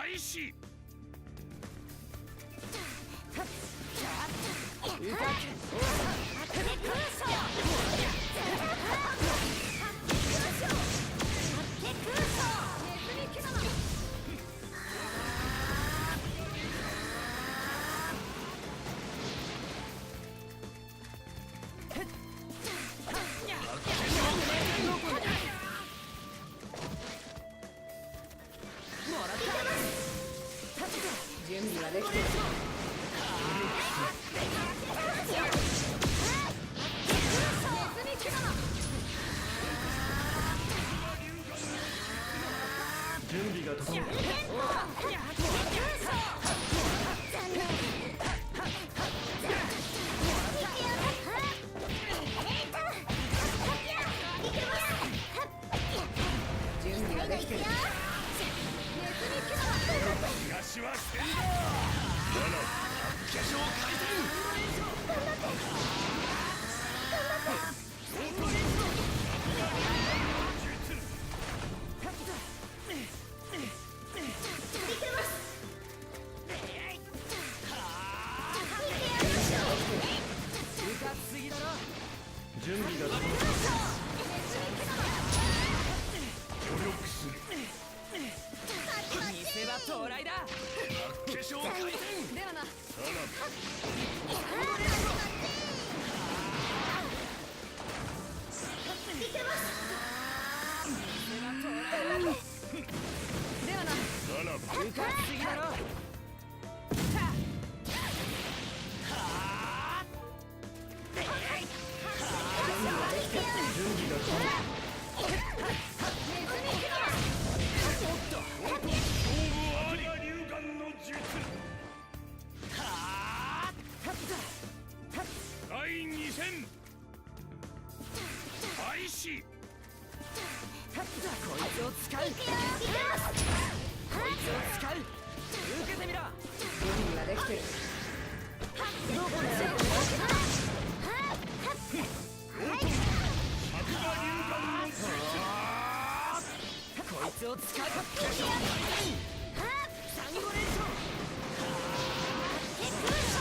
開始。準備はできてる。準備が整った。準備ができてる。東は先だ。化粧回準備が整った。努力する。見せ場到来だ。化粧回転。ではな。ではな。さらば。うかつすぎだろ。準備が整った。龍眼の術。第2戦開始。こいつを使う。こいつを使う。受けてみろ。準備はできてる。どこでこいつを使う。サンゴレーション。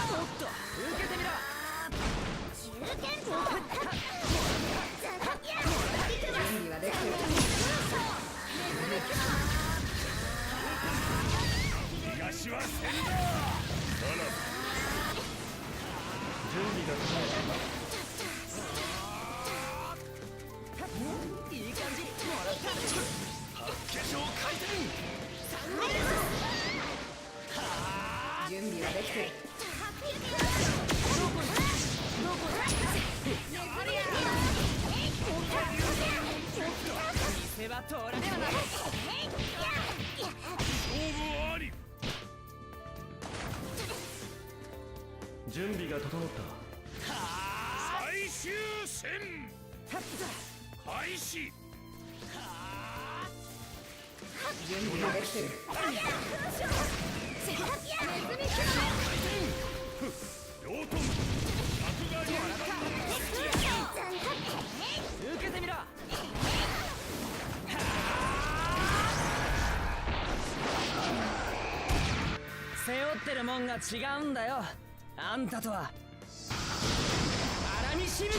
おっと受けてみろ。準備はできてる。東は先だ。準備が整った。いい感じ。もらった。化粧回転。準備はできてる。見せ場到来。勝負あり。準備が整った。最終戦開始。準備ができてる。両トン作画龍眼の受けてみろ。背負ってるもんが違うんだよ。あんたとは。荒見しぶき。